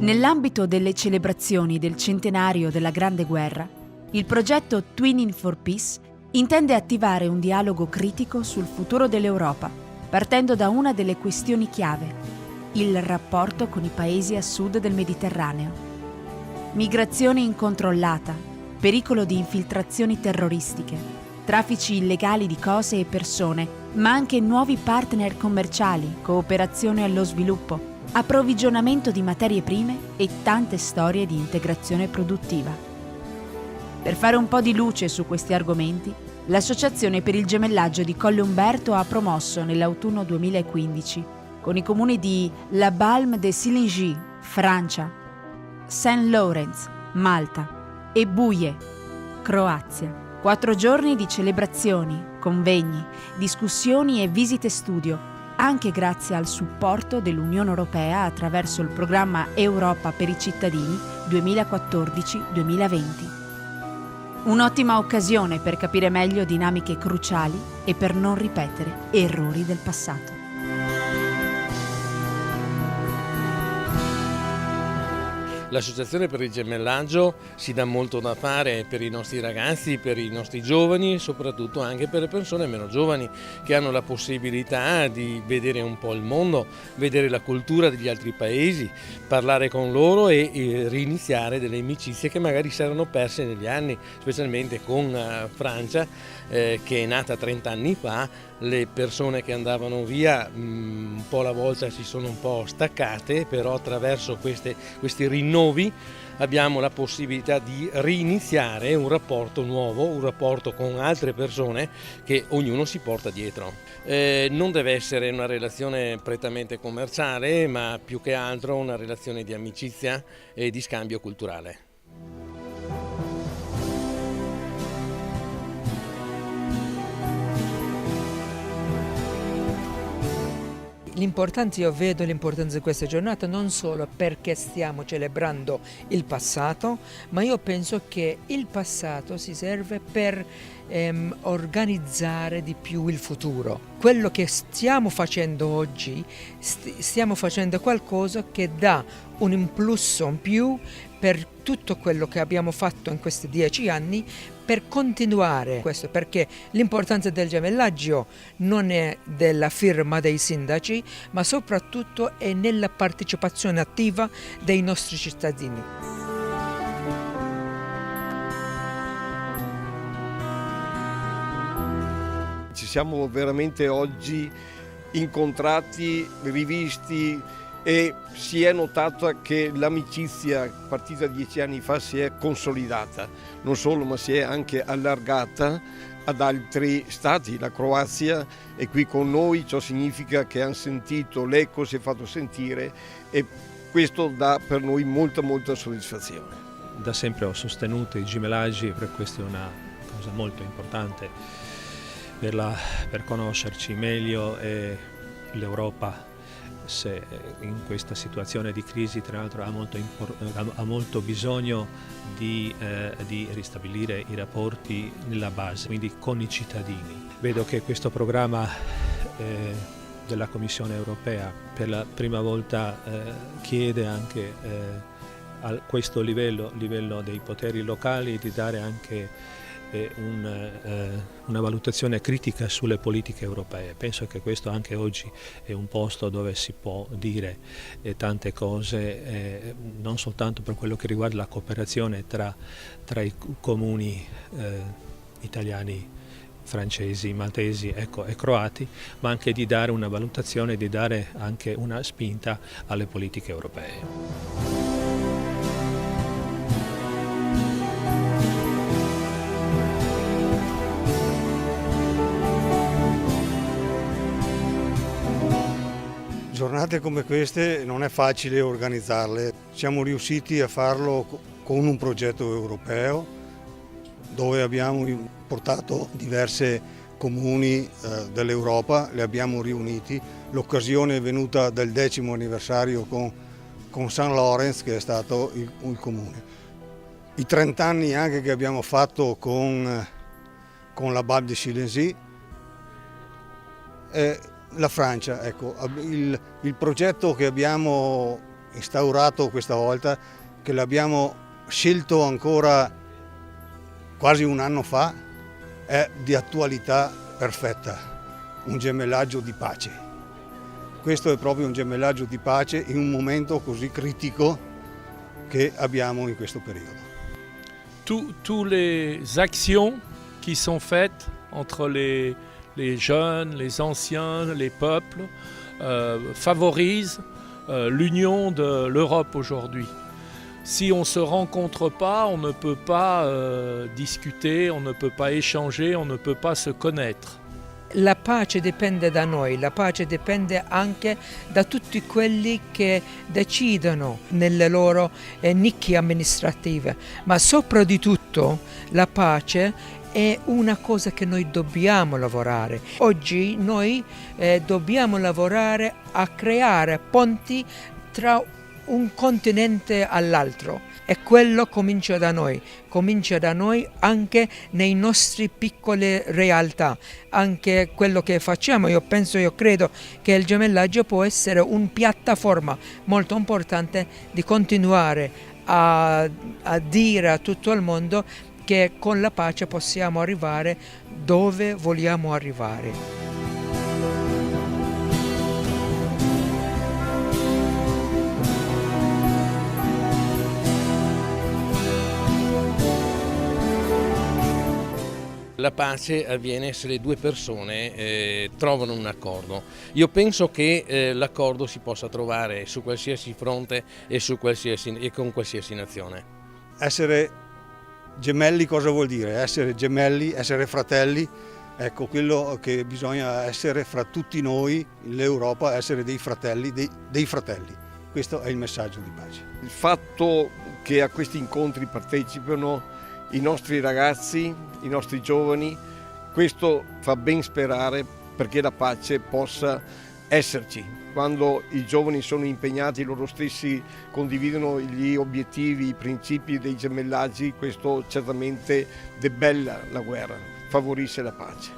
Nell'ambito delle celebrazioni del centenario della Grande Guerra, il progetto Twinning for Peace intende attivare un dialogo critico sul futuro dell'Europa, partendo da una delle questioni chiave, il rapporto con i paesi a sud del Mediterraneo. Migrazione incontrollata, pericolo di infiltrazioni terroristiche, traffici illegali di cose e persone, ma anche nuovi partner commerciali, cooperazione allo sviluppo, approvvigionamento di materie prime e tante storie di integrazione produttiva. Per fare un po' di luce su questi argomenti, l'Associazione per il Gemellaggio di Colle Umberto ha promosso nell'autunno 2015, con i comuni di La Balme de Sillingy, Francia, Saint Lawrence, Malta e Buje, Croazia, 4 giorni di celebrazioni, convegni, discussioni e visite studio, anche grazie al supporto dell'Unione Europea attraverso il programma Europa per i cittadini 2014-2020. Un'ottima occasione per capire meglio dinamiche cruciali e per non ripetere errori del passato. L'Associazione per il Gemellaggio si dà molto da fare per i nostri ragazzi, per i nostri giovani e soprattutto anche per le persone meno giovani che hanno la possibilità di vedere un po' il mondo, vedere la cultura degli altri paesi, parlare con loro e riniziare delle amicizie che magari si erano perse negli anni, specialmente con Francia che è nata 30 anni fa. Le persone che andavano via un po' alla volta si sono un po' staccate, però attraverso questi rinnovi abbiamo la possibilità di riniziare un rapporto nuovo, un rapporto con altre persone che ognuno si porta dietro. Non deve essere una relazione prettamente commerciale, ma più che altro una relazione di amicizia e di scambio culturale. Io vedo l'importanza di questa giornata non solo perché stiamo celebrando il passato, ma io penso che il passato si serve per organizzare di più il futuro. Quello che stiamo facendo oggi, stiamo facendo qualcosa che dà un impulso in più per tutto quello che abbiamo fatto in questi 10 anni, per continuare questo, perché l'importanza del gemellaggio non è della firma dei sindaci, ma soprattutto è nella partecipazione attiva dei nostri cittadini. Ci siamo veramente oggi incontrati, rivisti e si è notato che l'amicizia partita 10 anni fa si è consolidata, non solo ma si è anche allargata ad altri stati, la Croazia è qui con noi, ciò significa che hanno sentito, l'eco si è fatto sentire e questo dà per noi molta soddisfazione. Da sempre ho sostenuto i gemellaggi, per questo è una cosa molto importante per conoscerci meglio e l'Europa, se in questa situazione di crisi tra l'altro ha molto bisogno di ristabilire i rapporti nella base, quindi con i cittadini. Vedo che questo programma della Commissione Europea per la prima volta chiede anche a questo livello dei poteri locali di dare anche una valutazione critica sulle politiche europee. Penso che questo anche oggi è un posto dove si può dire tante cose, non soltanto per quello che riguarda la cooperazione tra i comuni italiani, francesi, maltesi e croati, ma anche di dare una valutazione, di dare anche una spinta alle politiche europee. Giornate come queste non è facile organizzarle, siamo riusciti a farlo con un progetto europeo dove abbiamo portato diversi comuni dell'Europa, li abbiamo riuniti, l'occasione è venuta del 10° anniversario con Saint Lawrence che è stato il comune. I 30 anni anche che abbiamo fatto con la Balme de Sillingy, la Francia, ecco, il progetto che abbiamo instaurato questa volta, che l'abbiamo scelto ancora quasi un anno fa, è di attualità perfetta, un gemellaggio di pace. Questo è proprio un gemellaggio di pace in un momento così critico che abbiamo in questo periodo. Toutes les actions qui sont faites entre les jeunes, les anciens, les peuples favorisent l'union de l'Europe aujourd'hui. Si on ne se rencontre pas, on ne peut pas discuter, on ne peut pas échanger, on ne peut pas se connaître. La pace dipende da noi, la pace dipende anche da tutti quelli che decidono nelle loro nicchie amministrative, ma soprattutto la pace è una cosa che noi dobbiamo lavorare. Oggi noi dobbiamo lavorare a creare ponti tra un continente all'altro e quello comincia da noi anche nei nostri piccole realtà, anche quello che facciamo. Io credo che il gemellaggio può essere una piattaforma molto importante di continuare a dire a tutto il mondo che con la pace possiamo arrivare dove vogliamo arrivare. La pace avviene se le due persone trovano un accordo. Io penso che l'accordo si possa trovare su qualsiasi fronte e con qualsiasi nazione. Essere gemelli cosa vuol dire? Essere gemelli, essere fratelli, ecco quello che bisogna essere fra tutti noi, l'Europa, essere dei fratelli, dei fratelli. Questo è il messaggio di pace. Il fatto che a questi incontri partecipino i nostri ragazzi, i nostri giovani, questo fa ben sperare perché la pace possa esserci. Quando i giovani sono impegnati, loro stessi condividono gli obiettivi, i principi dei gemellaggi, questo certamente debella la guerra, favorisce la pace.